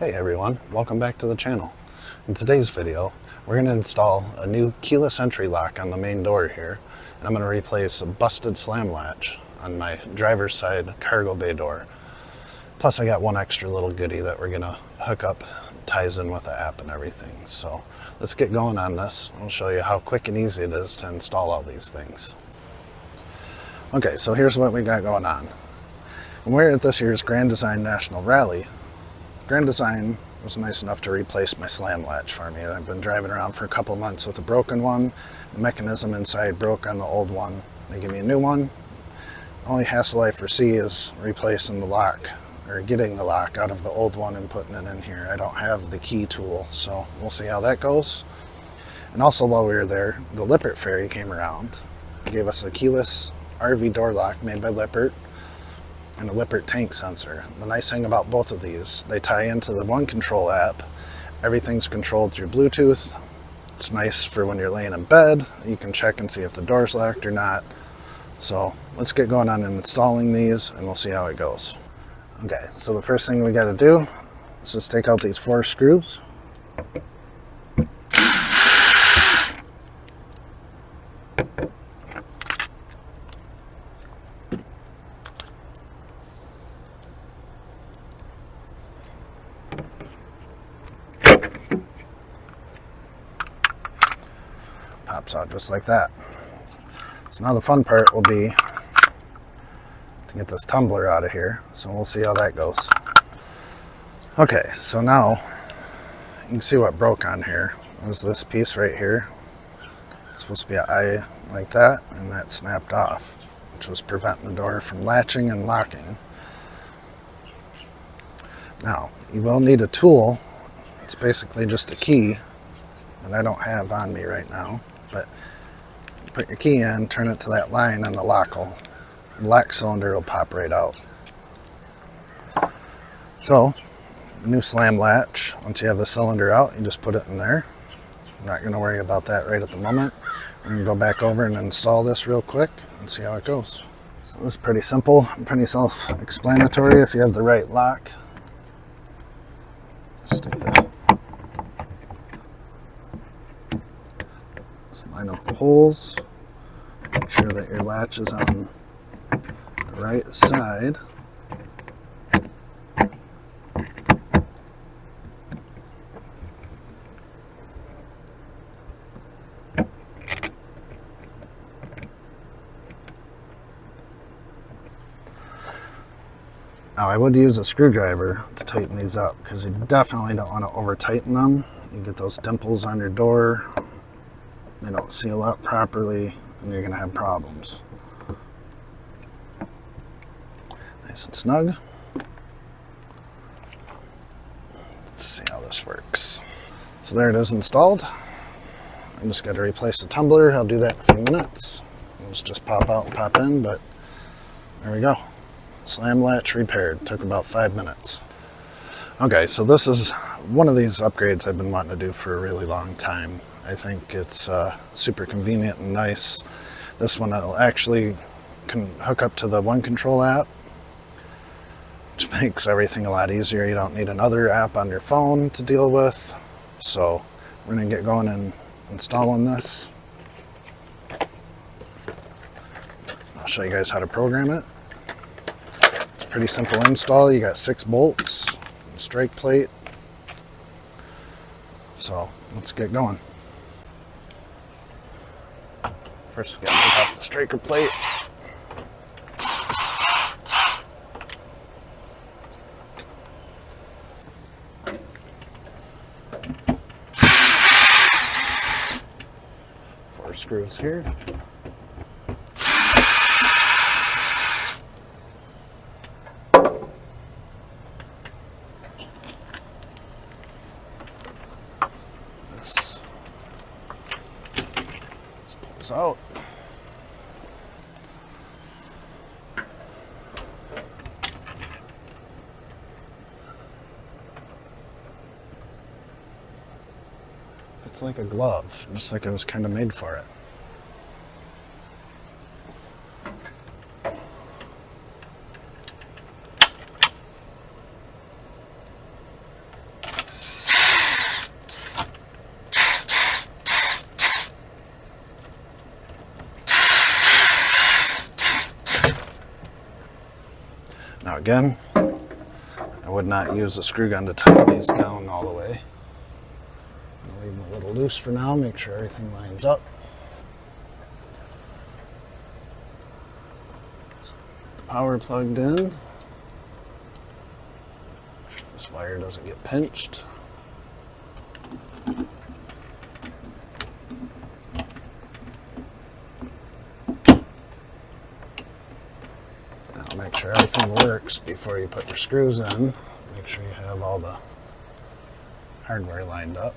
Hey everyone, welcome back to the channel. In today's video, we're going to install a new keyless entry lock on the main door here, and I'm going to replace a busted slam latch on my driver's side cargo bay door. Plus I got one extra little goodie that we're going to hook up, ties in with the app and everything. So let's get going on this. I'll show you how quick and easy it is to install all these things. Okay, so here's what we got going on. When we're at this year's Grand Design National Rally, Grand Design was nice enough to replace my slam latch for me. I've been driving around for a couple months with a broken one. The mechanism inside broke on the old one. They give me a new one. The only hassle I foresee is replacing the lock, or getting the lock out of the old one and putting it in here. I don't have the key tool, so we'll see how that goes. And also while we were there, the Lippert ferry came around. They gave us a keyless RV door lock made by Lippert and a Lippert tank sensor. The nice thing about both of these, they tie into the One Control app. Everything's controlled through Bluetooth. It's nice for when you're laying in bed. You can check and see if the door's locked or not. So let's get going on installing these and we'll see how it goes. Okay, so the first thing we got to do is just take out these 4 screws. Pops out just like that. So now the fun part will be to get this tumbler out of here, so we'll see how that goes. Okay, so now you can see what broke on here. It was this piece right here. It's supposed to be an eye like that, and that snapped off, which was preventing the door from latching and locking. Now, you will need a tool. It's basically just a key that I don't have on me right now, but put your key in, turn it to that line, and the lock cylinder will pop right out. So, new slam latch, once you have the cylinder out, you just put it in there. I'm not going to worry about that right at the moment. We're going to go back over and install this real quick and see how it goes. So this is pretty simple, pretty self-explanatory if you have the right lock. Stick the Just line up the holes, make sure that your latch is on the right side. Now I would use a screwdriver to tighten these up because you definitely don't want to over tighten them. You get those dimples on your door. They don't seal up properly and you're going to have problems. Nice and snug. Let's see how this works. So there it is installed. I'm just got to replace the tumbler. I'll do that in a few minutes. It'll just pop out and pop in, but there we go. Slam latch repaired. Took about 5 minutes. Okay, so this is one of these upgrades I've been wanting to do for a really long time. I think it's super convenient and nice. This one will actually can hook up to the One Control app, which makes everything a lot easier. You don't need another app on your phone to deal with. So we're going to get going and installing this. I'll show you guys how to program it. It's a pretty simple install. You got 6 bolts, strike plate. So let's get going. First, we got to take off the striker plate. Four screws here. This pulls out. It's like a glove, just like it was kind of made for it. Now again, I would not use a screw gun to tighten these down all the way. I'll leave them a little loose for now, make sure everything lines up. The power plugged in. This wire doesn't get pinched. Now make sure everything works before you put your screws in. Make sure you have all the hardware lined up.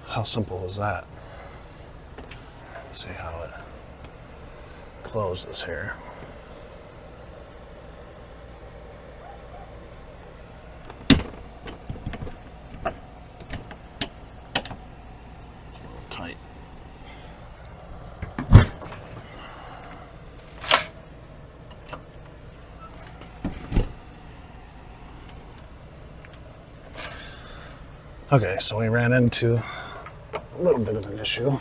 How simple was that? Let's see how it closes here. It's a little tight. Okay, so we ran into a little bit of an issue.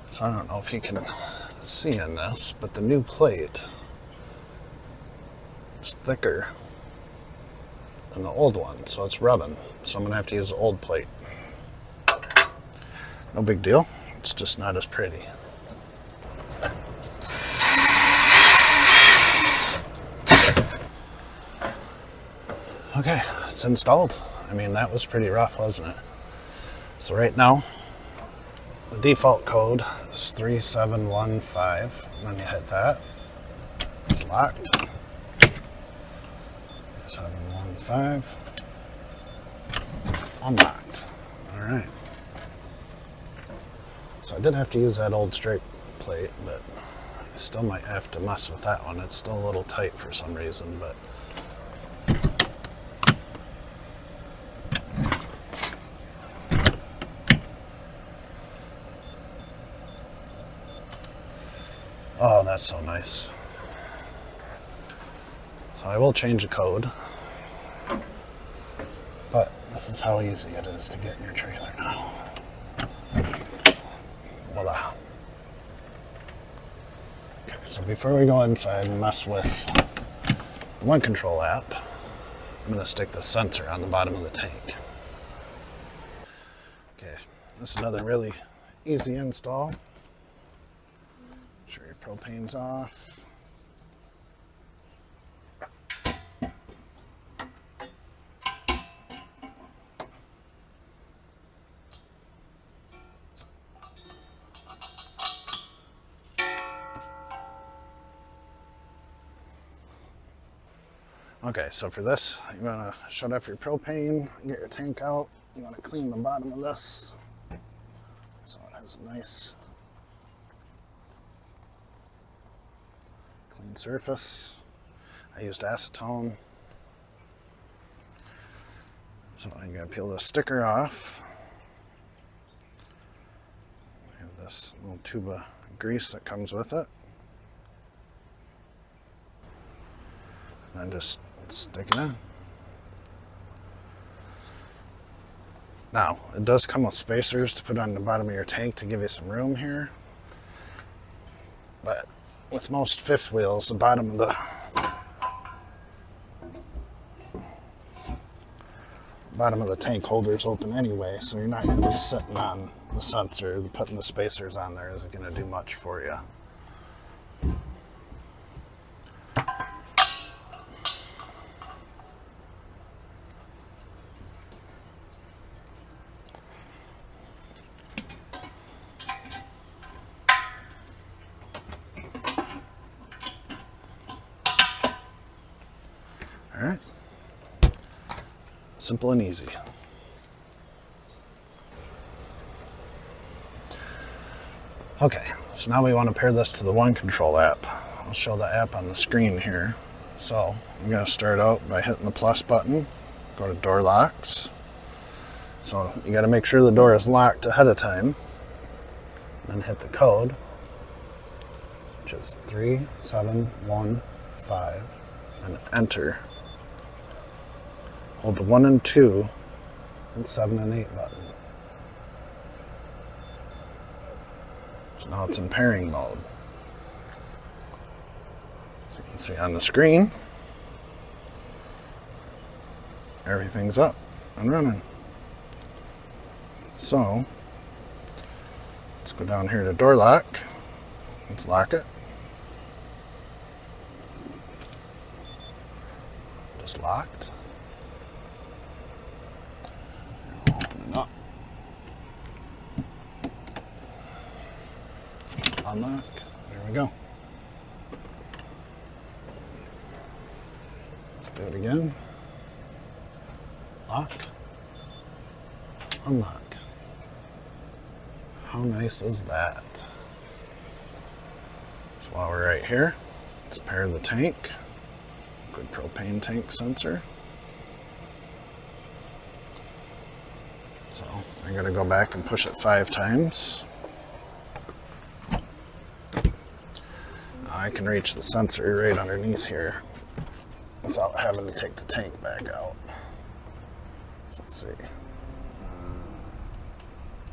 So I don't know if you can see in this, but the new plate is thicker than the old one, so it's rubbing. So I'm gonna have to use the old plate. No big deal, it's just not as pretty. Okay, it's installed. I mean, that was pretty rough, wasn't it? So right now, the default code is 3715, and then you hit that. It's locked. 715. Unlocked. Alright. So I did have to use that old straight plate, but I still might have to mess with that one. It's still a little tight for some reason, but oh, that's so nice. So I will change the code, but this is how easy it is to get in your trailer now. Voila. Okay, so before we go inside and mess with the One Control app, I'm going to stick the sensor on the bottom of the tank. Okay, this is another really easy install. Make sure your propane's off. Okay, so for this, you want to shut off your propane, get your tank out. You want to clean the bottom of this so it has a nice clean surface. I used acetone. So I'm going to peel the sticker off. I have this little tube of grease that comes with it. And then just stick it in. Now, it does come with spacers to put on the bottom of your tank to give you some room here. But with most fifth wheels, the bottom of the tank holder is open anyway, so you're not going to be sitting on the sensor. Putting the spacers on there isn't going to do much for you. Simple and easy. Okay, so now we want to pair this to the One Control app. I'll show the app on the screen here. So I'm going to start out by hitting the plus button, go to door locks. So you got to make sure the door is locked ahead of time. Then hit the code, which is 3715, and enter. Hold the 1 and 2 and 7 and 8 button. So now it's in pairing mode. So you can see on the screen, everything's up and running. So let's go down here to door lock. Let's lock it. Just locked. Open it up. Unlock. There we go. Let's do it again. Lock. Unlock. How nice is that? So while we're right here, let's pair the tank. Good propane tank sensor. So I gotta go back and push it 5 times. I can reach the sensor right underneath here without having to take the tank back out. So let's see.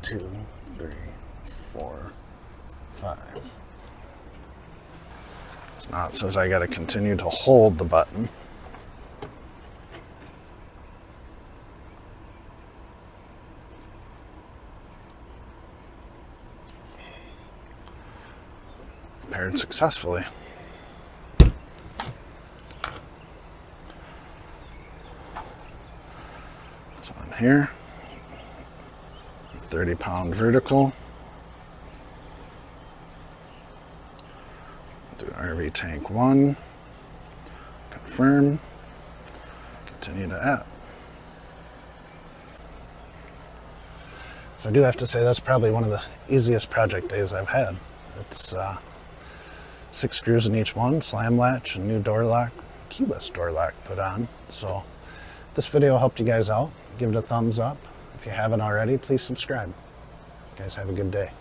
2, 3, 4, 5. So now it says I got to continue to hold the button. Paired successfully. So on here, 30-pound vertical. Do RV tank 1. Confirm. Continue to app. So I do have to say that's probably one of the easiest project days I've had. It's 6 screws in each one, slam latch, and new door lock, keyless door lock put on. So if this video helped you guys out, give it a thumbs up. If you haven't already, please subscribe. You guys have a good day.